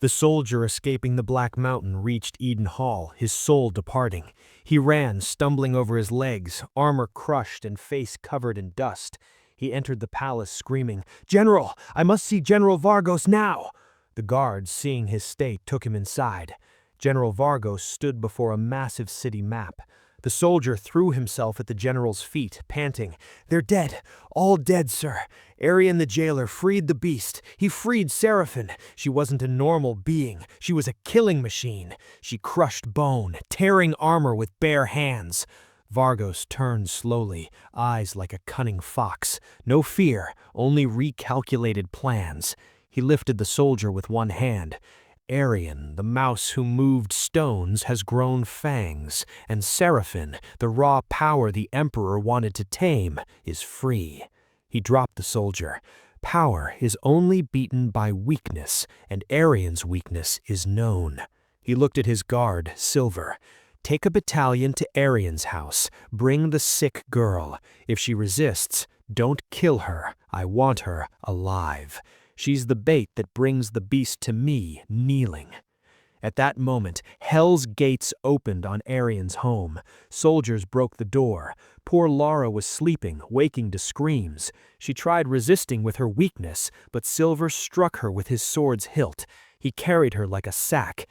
The soldier escaping the Black Mountain reached Eden Hall, his soul departing. He ran, stumbling over his legs, armor crushed and face covered in dust. He entered the palace screaming, "General, I must see General Vargos now!" The guards, seeing his state, took him inside. General Vargos stood before a massive city map. The soldier threw himself at the general's feet, panting, "They're dead, all dead, sir. Arian the jailer freed the beast. He freed Seraphine. She wasn't a normal being. She was a killing machine. She crushed bone, tearing armor with bare hands." Vargos turned slowly, eyes like a cunning fox. No fear, only recalculated plans. He lifted the soldier with one hand. "Arian, the mouse who moved stones, has grown fangs, and Seraphine, the raw power the Emperor wanted to tame, is free." He dropped the soldier. "Power is only beaten by weakness, and Arian's weakness is known." He looked at his guard, Silver. "Take a battalion to Arian's house. Bring the sick girl. If she resists, don't kill her. I want her alive. She's the bait that brings the beast to me, kneeling." At that moment, hell's gates opened on Arian's home. Soldiers broke the door. Poor Lara was sleeping, waking to screams. She tried resisting with her weakness, but Silver struck her with his sword's hilt. He carried her like a sack.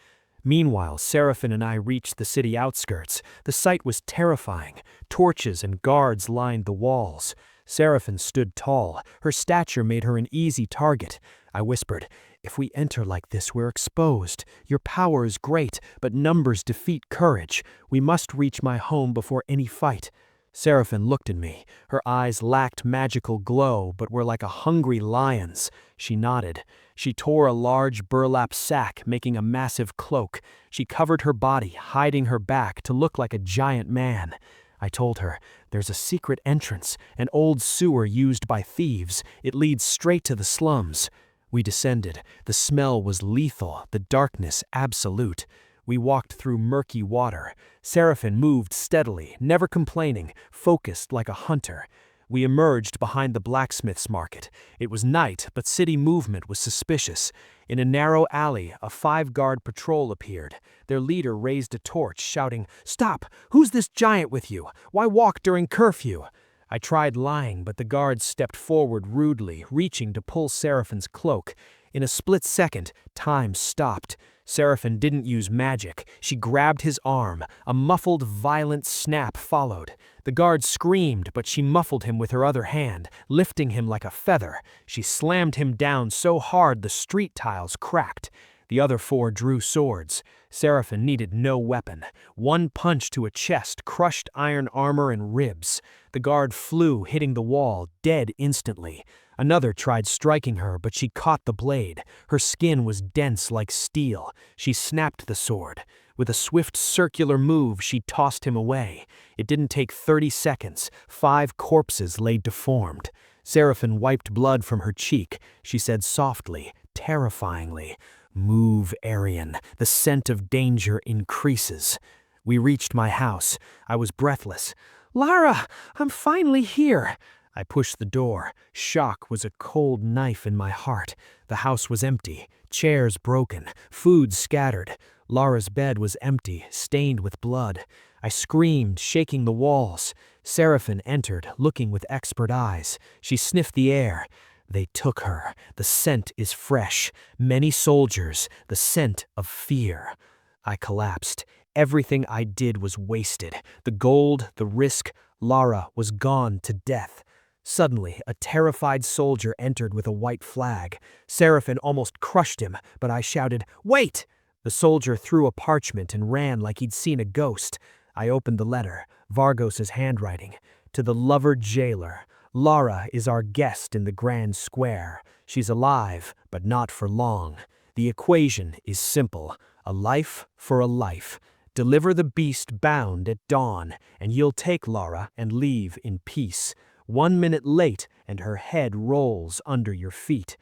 Meanwhile, Seraphine and I reached the city outskirts. The sight was terrifying. Torches and guards lined the walls. Seraphine stood tall. Her stature made her an easy target. I whispered, "If we enter like this, we're exposed. Your power is great, but numbers defeat courage. We must reach my home before any fight." Seraphine looked at me. Her eyes lacked magical glow, but were like a hungry lion's. She nodded. She tore a large burlap sack, making a massive cloak. She covered her body, hiding her back to look like a giant man. I told her, "There's a secret entrance, an old sewer used by thieves. It leads straight to the slums." We descended. The smell was lethal, the darkness absolute. We walked through murky water. Seraphine moved steadily, never complaining, focused like a hunter. We emerged behind the blacksmith's market. It was night, but city movement was suspicious. In a narrow alley, a 5-guard patrol appeared. Their leader raised a torch, shouting, "Stop! Who's this giant with you? Why walk during curfew?" I tried lying, but the guards stepped forward rudely, reaching to pull Seraphine's cloak. In a split second, time stopped. Seraphine didn't use magic. She grabbed his arm. A muffled, violent snap followed. The guard screamed, but she muffled him with her other hand, lifting him like a feather. She slammed him down so hard the street tiles cracked. The other 4 drew swords. Seraphine needed no weapon. One punch to a chest crushed iron armor and ribs. The guard flew, hitting the wall, dead instantly. Another tried striking her, but she caught the blade. Her skin was dense like steel. She snapped the sword. With a swift circular move, she tossed him away. It didn't take 30 seconds. 5 corpses lay deformed. Seraphine wiped blood from her cheek. She said softly, terrifyingly, "Move, Arian. The scent of danger increases." We reached my house. I was breathless. "Lara, I'm finally here." I pushed the door. Shock was a cold knife in my heart. The house was empty. Chairs broken. Food scattered. Lara's bed was empty, stained with blood. I screamed, shaking the walls. Seraphine entered, looking with expert eyes. She sniffed the air. "They took her. The scent is fresh. Many soldiers. The scent of fear." I collapsed. Everything I did was wasted. The gold, the risk. Lara was gone to death. Suddenly, a terrified soldier entered with a white flag. Seraphine almost crushed him, but I shouted, "Wait!" The soldier threw a parchment and ran like he'd seen a ghost. I opened the letter, Vargos's handwriting. "To the lover jailer. Lara is our guest in the Grand Square. She's alive, but not for long. The equation is simple. A life for a life. Deliver the beast bound at dawn, and you'll take Lara and leave in peace. 1 minute late, and her head rolls under your feet."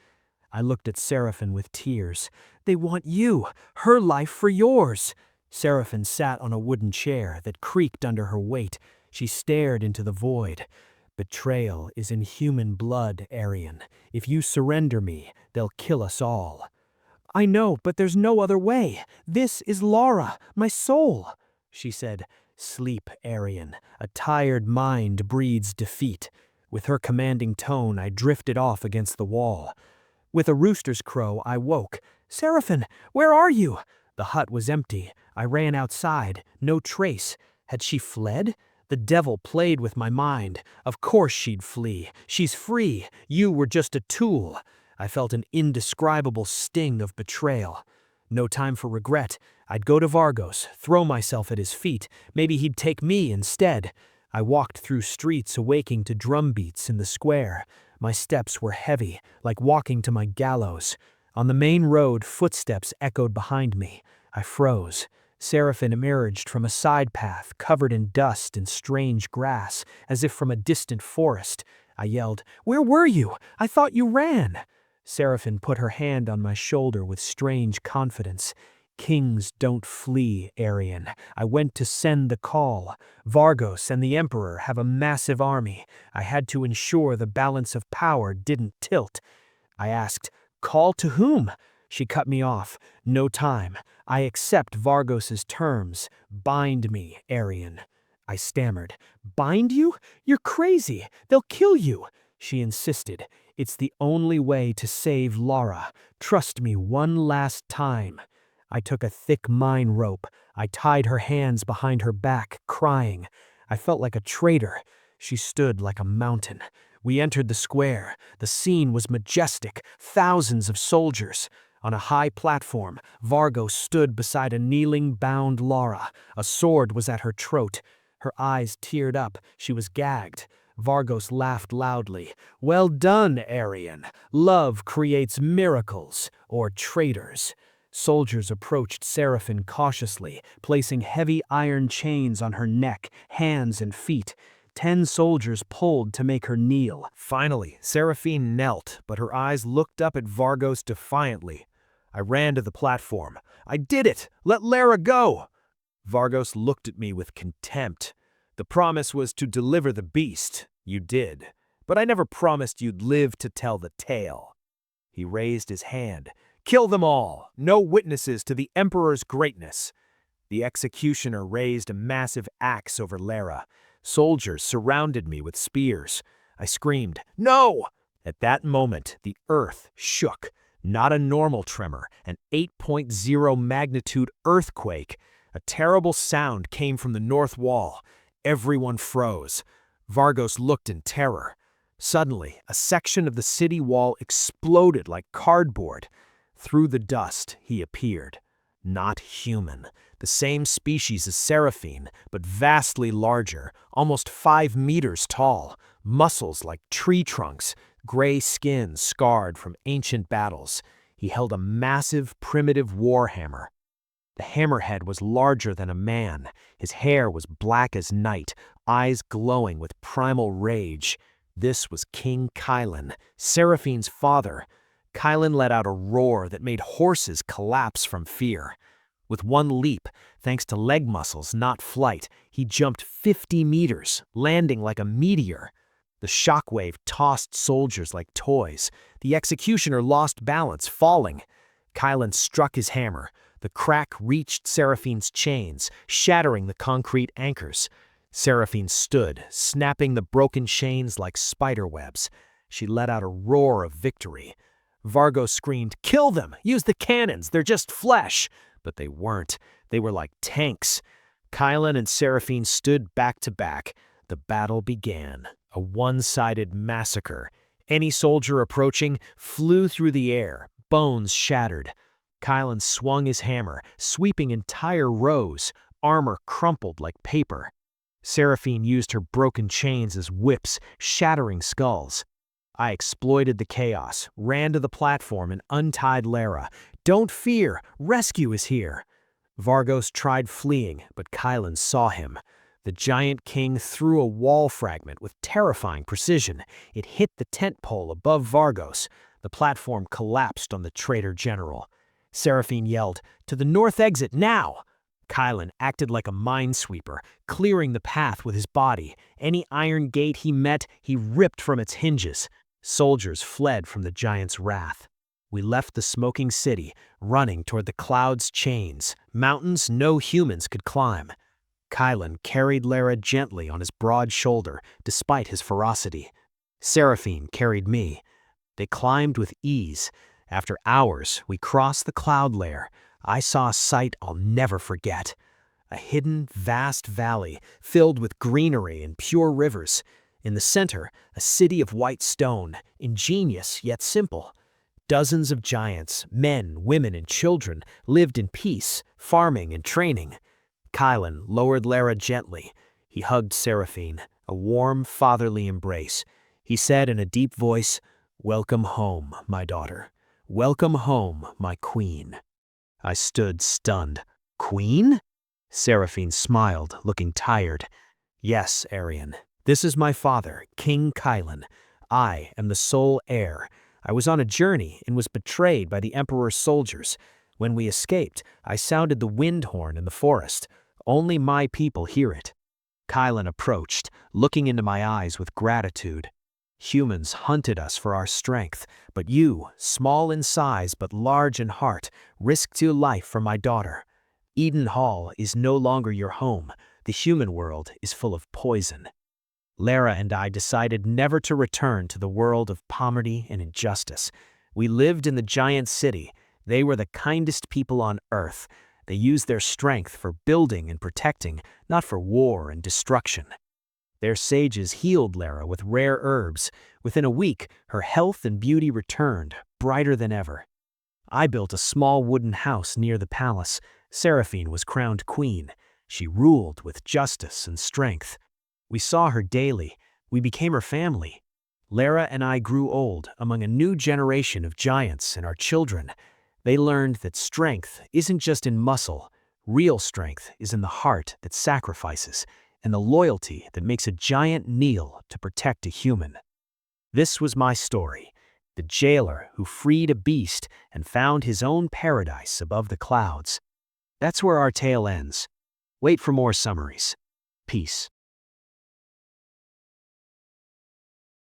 I looked at Seraphine with tears. "They want you, her life for yours." Seraphine sat on a wooden chair that creaked under her weight. She stared into the void. "Betrayal is in human blood, Arian. If you surrender me, they'll kill us all." I know, but there's no other way. This is Lara, my soul, she said. Sleep, Arian. A tired mind breeds defeat. With her commanding tone, I drifted off against the wall. With a rooster's crow, I woke. Seraphine, where are you? The hut was empty. I ran outside. No trace. Had she fled? The devil played with my mind. Of course she'd flee. She's free. You were just a tool. I felt an indescribable sting of betrayal. No time for regret. I'd go to Vargos, throw myself at his feet. Maybe he'd take me instead. I walked through streets awaking to drum beats in the square. My steps were heavy, like walking to my gallows. On the main road, footsteps echoed behind me. I froze. Seraphine emerged from a side path, covered in dust and strange grass, as if from a distant forest. I yelled, "Where were you? I thought you ran." Seraphine put her hand on my shoulder with strange confidence. Kings don't flee, Arian. I went to send the call. Vargos and the Emperor have a massive army. I had to ensure the balance of power didn't tilt. I asked, "Call to whom?" She cut me off. "No time. I accept Vargos's terms. Bind me, Arian." I stammered. "Bind you? You're crazy. They'll kill you." She insisted. "It's the only way to save Lara. Trust me one last time." I took a thick mine rope. I tied her hands behind her back, crying. I felt like a traitor. She stood like a mountain. We entered the square. The scene was majestic. Thousands of soldiers. On a high platform, Vargos stood beside a kneeling, bound Lara. A sword was at her throat. Her eyes teared up. She was gagged. Vargos laughed loudly. "Well done, Arian. Love creates miracles, or traitors." Soldiers approached Seraphine cautiously, placing heavy iron chains on her neck, hands, and feet. 10 soldiers pulled to make her kneel. Finally, Seraphine knelt, but her eyes looked up at Vargos defiantly. I ran to the platform. "I did it! Let Lara go!" Vargos looked at me with contempt. "The promise was to deliver the beast. You did. But I never promised you'd live to tell the tale." He raised his hand. "Kill them all! No witnesses to the Emperor's greatness!" The executioner raised a massive axe over Lara. Soldiers surrounded me with spears. I screamed, "No!" At that moment, the earth shook. Not a normal tremor, an 8.0 magnitude earthquake. A terrible sound came from the north wall. Everyone froze. Vargos looked in terror. Suddenly, a section of the city wall exploded like cardboard. Through the dust, he appeared. Not human. The same species as Seraphine, but vastly larger, almost 5 meters tall. Muscles like tree trunks, gray skin scarred from ancient battles. He held a massive, primitive warhammer. The hammerhead was larger than a man. His hair was black as night, eyes glowing with primal rage. This was King Kailen, Seraphine's father. Kailen let out a roar that made horses collapse from fear. With one leap, thanks to leg muscles, not flight, he jumped 50 meters, landing like a meteor. The shockwave tossed soldiers like toys. The executioner lost balance, falling. Kailen struck his hammer. The crack reached Seraphine's chains, shattering the concrete anchors. Seraphine stood, snapping the broken chains like spider webs. She let out a roar of victory. Vargos screamed, "Kill them! Use the cannons! They're just flesh!" But they weren't. They were like tanks. Kailen and Seraphine stood back to back. The battle began. A one-sided massacre. Any soldier approaching flew through the air, bones shattered. Kailen swung his hammer, sweeping entire rows, armor crumpled like paper. Seraphine used her broken chains as whips, shattering skulls. I exploited the chaos, ran to the platform, and untied Lara. "Don't fear, rescue is here." Vargos tried fleeing, but Kailen saw him. The giant king threw a wall fragment with terrifying precision. It hit the tent pole above Vargos. The platform collapsed on the traitor general. Seraphine yelled, "To the north exit, now!" Kailen acted like a minesweeper, clearing the path with his body. Any iron gate he met, he ripped from its hinges. Soldiers fled from the giant's wrath. We left the smoking city, running toward the clouds' chains, mountains no humans could climb. Kailen carried Lara gently on his broad shoulder, despite his ferocity. Seraphine carried me. They climbed with ease. After hours, we crossed the cloud layer. I saw a sight I'll never forget. A hidden, vast valley filled with greenery and pure rivers. In the center, a city of white stone, ingenious yet simple. Dozens of giants, men, women, and children, lived in peace, farming and training. Kailen lowered Lara gently. He hugged Seraphine, a warm, fatherly embrace. He said in a deep voice, "Welcome home, my daughter. Welcome home, my queen." I stood stunned. Queen? Seraphine smiled, looking tired. Yes, Arian. This is my father, King Kailen. I am the sole heir. I was on a journey and was betrayed by the Emperor's soldiers. When we escaped, I sounded the wind horn in the forest. Only my people hear it. Kailen approached, looking into my eyes with gratitude. Humans hunted us for our strength, but you, small in size but large in heart, risked your life for my daughter. Eden Hall is no longer your home. The human world is full of poison. Lara and I decided never to return to the world of poverty and injustice. We lived in the giant city. They were the kindest people on earth. They used their strength for building and protecting, not for war and destruction. Their sages healed Lara with rare herbs. Within a week, her health and beauty returned, brighter than ever. I built a small wooden house near the palace. Seraphine was crowned queen. She ruled with justice and strength. We saw her daily. We became her family. Lara and I grew old among a new generation of giants and our children. They learned that strength isn't just in muscle. Real strength is in the heart that sacrifices, and the loyalty that makes a giant kneel to protect a human. This was my story, the jailer who freed a beast and found his own paradise above the clouds. That's where our tale ends. Wait for more summaries. Peace.